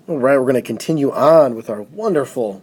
All right, we're going to continue on with our wonderful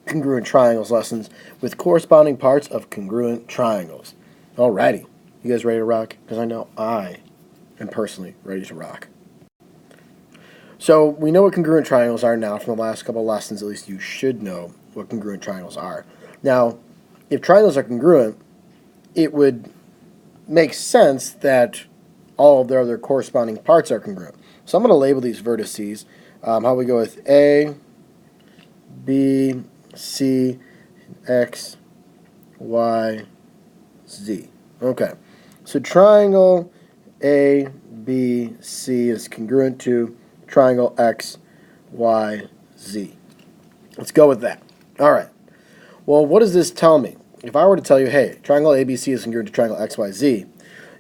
congruent triangles lessons with corresponding parts of congruent triangles. Alrighty, you guys ready to rock? Because I know I am personally ready to rock. So we know what congruent triangles are now from the last couple of lessons. At least you should know what congruent triangles are. Now, if triangles are congruent, it would make sense that all of their other corresponding parts are congruent. So I'm going to label these vertices. How we go with A, B, C, X, Y, Z. Okay, so triangle A, B, C is congruent to triangle X, Y, Z. Let's go with that. All right. Well, what does this tell me? If I were to tell you, hey, triangle ABC is congruent to triangle XYZ,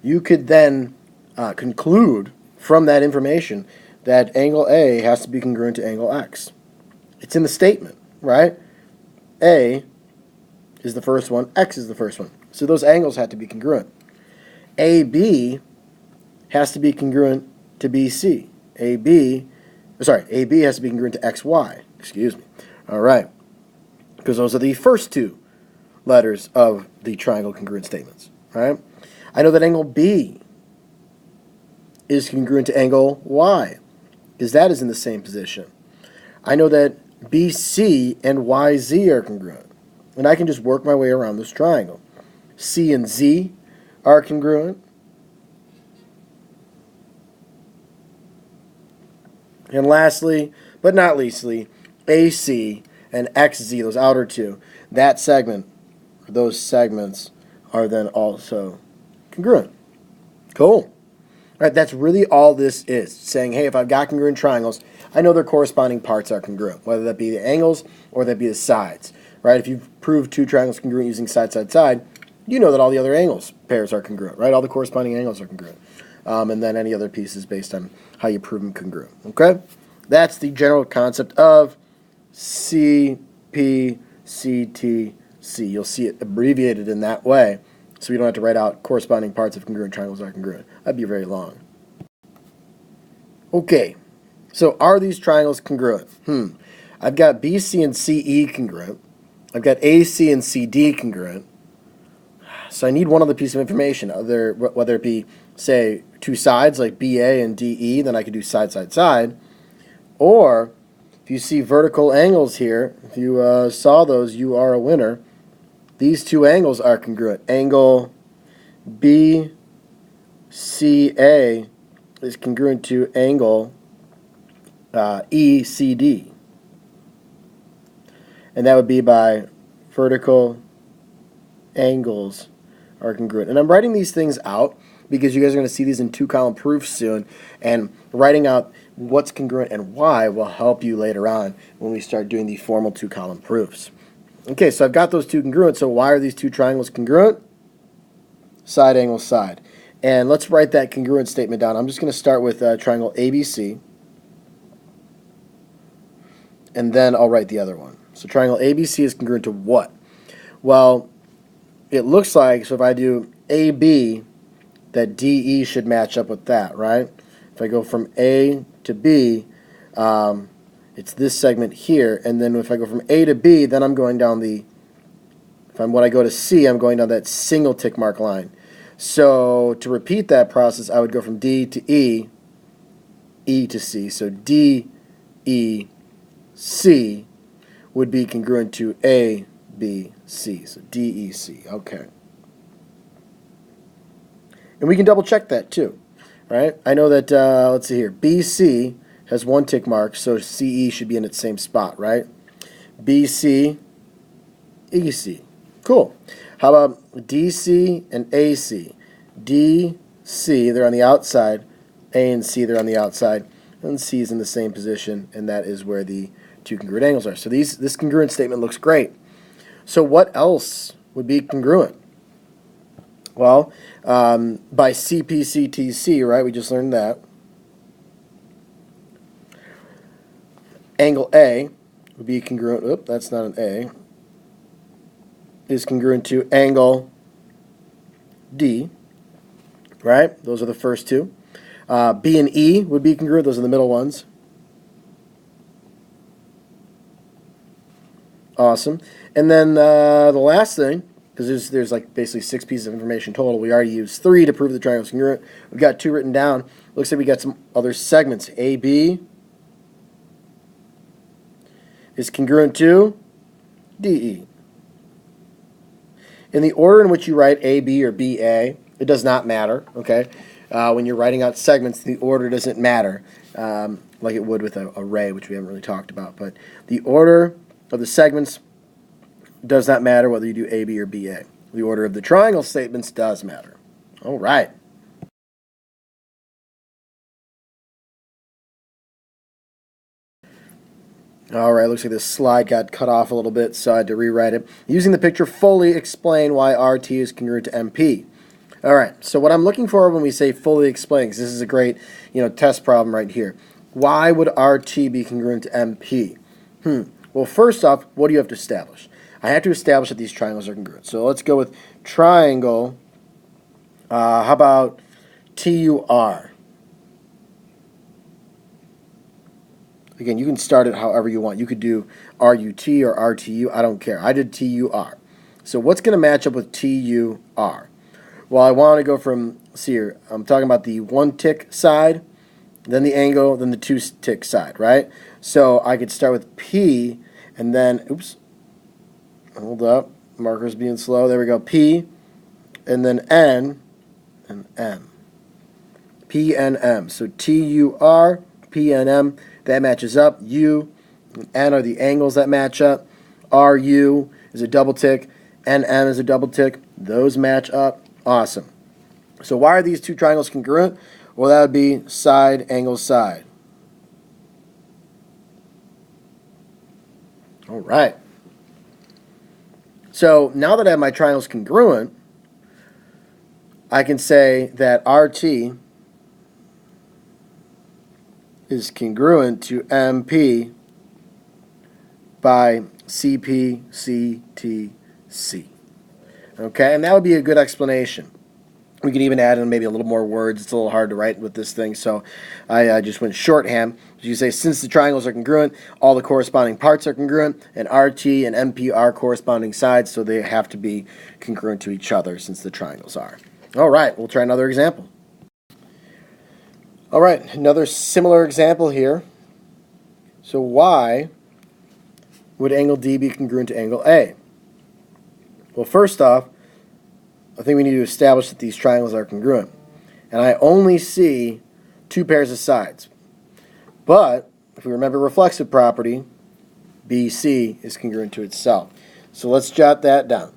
you could then conclude from that information that angle A has to be congruent to angle X. It's in the statement, right? A is the first one, X is the first one. So those angles have to be congruent. AB has to be congruent to BC. AB has to be congruent to XY. Excuse me. All right. Because those are the first two letters of the triangle congruent statements. Right? I know that angle B is congruent to angle Y, because that is in the same position. I know that BC and YZ are congruent, and I can just work my way around this triangle. C and Z are congruent. And lastly, but not leastly, AC and XZ, those outer two, that segment, or those segments, are then also congruent. Cool. All right, that's really all this is. Saying, hey, if I've got congruent triangles, I know their corresponding parts are congruent, whether that be the angles or that be the sides. Right? If you've proved two triangles congruent using side, side, side, you know that all the other angles pairs are congruent, right? All the corresponding angles are congruent. And then any other pieces based on how you prove them congruent. Okay? That's the general concept of CPCTC. You'll see it abbreviated in that way, so you don't have to write out corresponding parts of congruent triangles are congruent. That'd be very long. Okay, so are these triangles congruent? I've got BC and CE congruent. I've got AC and CD congruent. So I need one other piece of information, whether it be, say, two sides like BA and DE, then I could do side, side, side. Or if you see vertical angles here, if you saw those, you are a winner. These two angles are congruent. Angle BCA is congruent to angle ECD. And that would be by vertical angles are congruent. And I'm writing these things out because you guys are going to see these in two-column proofs soon. And writing out what's congruent and why will help you later on when we start doing the formal two-column proofs. Okay, so I've got those two congruent. So why are these two triangles congruent? Side, angle, side. And let's write that congruent statement down. I'm just going to start with triangle ABC. And then I'll write the other one. So triangle ABC is congruent to what? Well, it looks like, so if I do AB, that DE should match up with that, right? If I go from A to B, it's this segment here, and then if I go from A to B, then I'm going down when I go to C, I'm going down that single tick mark line. So to repeat that process, I would go from D to E, E to C. So D, E, C would be congruent to A, B, C. So D, E, C. Okay. And we can double check that too, right? I know that, let's see here, BC has one tick mark, so CE should be in its same spot, right? BC, EC. Cool. How about DC and AC? DC, they're on the outside. A and C, they're on the outside. And C is in the same position, and that is where the two congruent angles are. So this congruent statement looks great. So what else would be congruent? Well, by CPCTC, right? We just learned that. Angle A would be congruent. Oop, that's not an A. Is congruent to angle D, right? Those are the first two. B and E would be congruent. Those are the middle ones. Awesome. And then the last thing, because there's like basically 6 pieces of information total. We already used 3 to prove the triangle is congruent. We've got 2 written down. Looks like we got some other segments. AB is congruent to DE. In the order in which you write AB or BA, it does not matter, okay? When you're writing out segments, the order doesn't matter, like it would with an array, which we haven't really talked about. But the order of the segments does not matter whether you do AB or BA. The order of the triangle statements does matter. All right. All right, looks like this slide got cut off a little bit, so I had to rewrite it. Using the picture, fully explain why RT is congruent to MP. All right, so what I'm looking for when we say fully explain, because this is a great, test problem right here. Why would RT be congruent to MP? Well, first off, what do you have to establish? I have to establish that these triangles are congruent. So let's go with triangle. How about TUR? Again, you can start it however you want. You could do RUT or RTU. I don't care. I did TUR. So what's going to match up with TUR? Well, I want to go from, see here, I'm talking about the 1 tick side, then the angle, then the 2 tick side, right? So I could start with P and then, oops, hold up, marker's being slow. There we go, P, and then N and M. P and M. So TUR, P and M. That matches up. U and N are the angles that match up. RU is a double tick. NM is a double tick. Those match up. Awesome. So why are these 2 triangles congruent? Well, that would be side, angle, side. All right. So now that I have my triangles congruent, I can say that RT is congruent to MP by CPCTC. Okay, and that would be a good explanation. We can even add in maybe a little more words. It's a little hard to write with this thing, so I just went shorthand. You say, since the triangles are congruent, all the corresponding parts are congruent, and RT and MP are corresponding sides, so they have to be congruent to each other since the triangles are. All right, we'll try another example. All right, another similar example here. So why would angle D be congruent to angle A? Well, first off, I think we need to establish that these triangles are congruent. And I only see 2 pairs of sides. But if we remember reflexive property, BC is congruent to itself. So let's jot that down.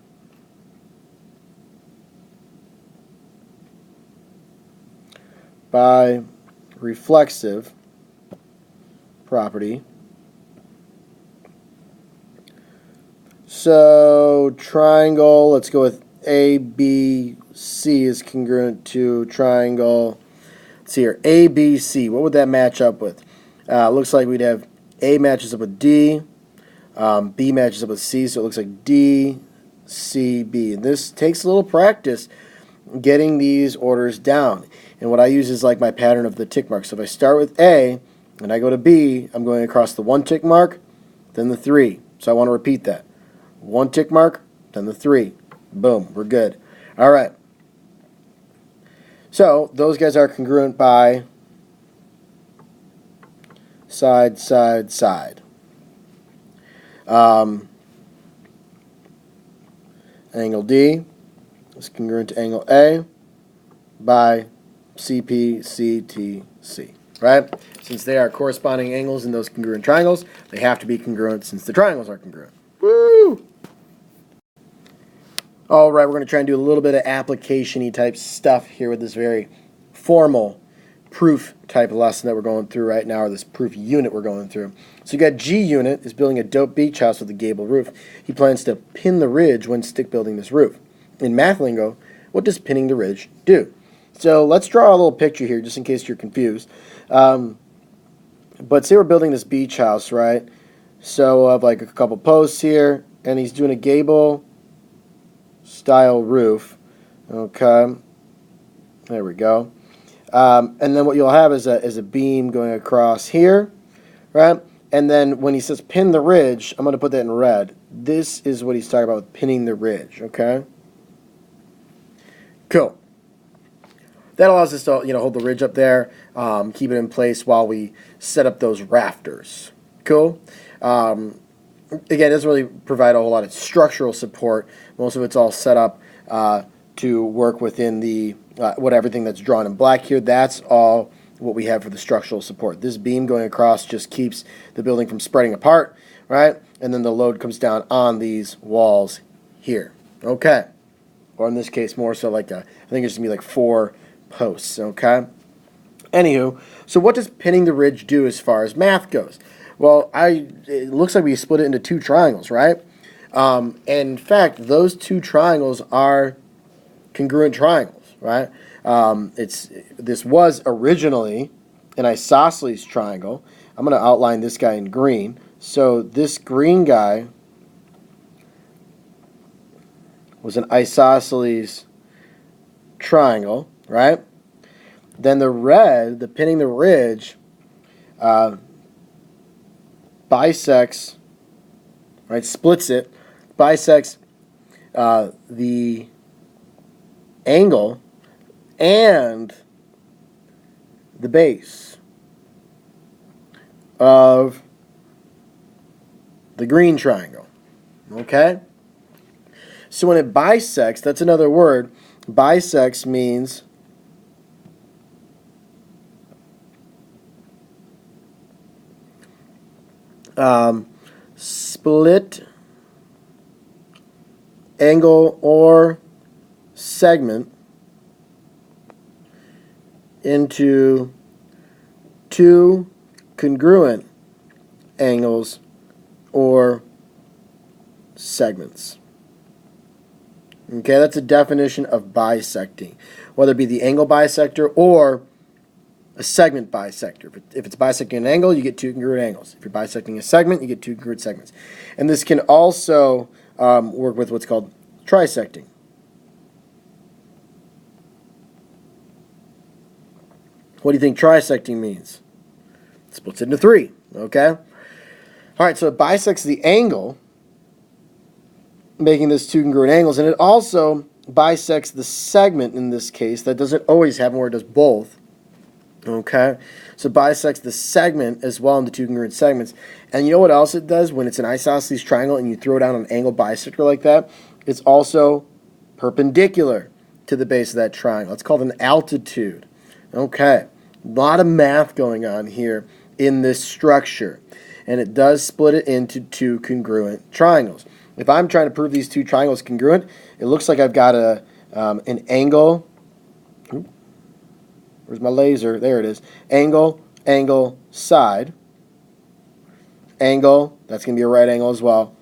By reflexive property. So triangle, let's go with ABC is congruent to triangle. Let's see here, ABC. What would that match up with? Looks like we'd have A matches up with D, B matches up with C, so it looks like D, C, B. And this takes a little practice getting these orders down. And what I use is like my pattern of the tick mark. So if I start with A and I go to B, I'm going across the 1 tick mark, then the 3. So I want to repeat that. 1 tick mark, then the 3. Boom, we're good. All right. So those guys are congruent by side, side, side. Angle D is congruent to angle A by CPCTC, right? Since they are corresponding angles in those congruent triangles, they have to be congruent since the triangles are congruent. Woo! All right, we're going to try and do a little bit of application-y type stuff here with this very formal proof type lesson that we're going through right now, or this proof unit we're going through. So you got G unit is building a dope beach house with a gable roof. He plans to pin the ridge when stick building this roof. In math lingo, what does pinning the ridge do? So let's draw a little picture here just in case you're confused. But say we're building this beach house, right? So I have like a couple posts here, and he's doing a gable style roof. Okay, there we go. And then what you'll have is a beam going across here, right? And then when he says pin the ridge, I'm going to put that in red. this is what he's talking about with pinning the ridge, okay? Cool. That allows us to, hold the ridge up there, keep it in place while we set up those rafters. Cool. Again, it doesn't really provide a whole lot of structural support. Most of it's all set up to work within the everything that's drawn in black here. That's all what we have for the structural support. This beam going across just keeps the building from spreading apart, right? And then the load comes down on these walls here. Okay. Or in this case, more so like I think it's going to be like 4 posts, okay? Anywho, so what does pinning the ridge do as far as math goes? Well, it looks like we split it into 2 triangles, right? And in fact, those 2 triangles are congruent triangles, right? This was originally an isosceles triangle. I'm going to outline this guy in green. So this green guy was an isosceles triangle, right? Then the red, the pinning the ridge, bisects, right? Splits it, bisects the angle and the base of the green triangle. Okay? So when it bisects, that's another word. Bisects means split angle or segment into 2 congruent angles or segments. Okay, that's a definition of bisecting, whether it be the angle bisector or a segment bisector. If it's bisecting an angle, you get 2 congruent angles. If you're bisecting a segment, you get 2 congruent segments. And this can also work with what's called trisecting. What do you think trisecting means? It splits it into 3, okay? All right, so it bisects the angle, making this 2 congruent angles, and it also bisects the segment in this case. That doesn't always happen where it does both, okay? So it bisects the segment as well into 2 congruent segments. And you know what else it does when it's an isosceles triangle and you throw down an angle bisector like that? It's also perpendicular to the base of that triangle. It's called an altitude. Okay, a lot of math going on here in this structure, and it does split it into 2 congruent triangles. If I'm trying to prove these 2 triangles congruent, it looks like I've got an angle. Where's my laser? There it is. Angle, angle, side. Angle, that's going to be a right angle as well.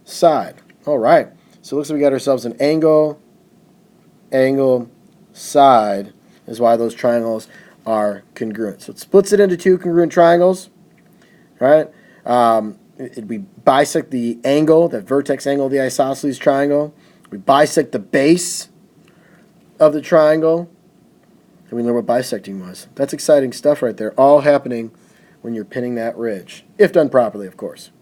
Side. All right, so it looks like we got ourselves an angle, angle, side is why those triangles are congruent. So it splits it into 2 congruent triangles, right? We bisect the angle, the vertex angle of the isosceles triangle. We bisect the base of the triangle, and we learn what bisecting was. That's exciting stuff right there, all happening when you're pinning that ridge, if done properly, of course.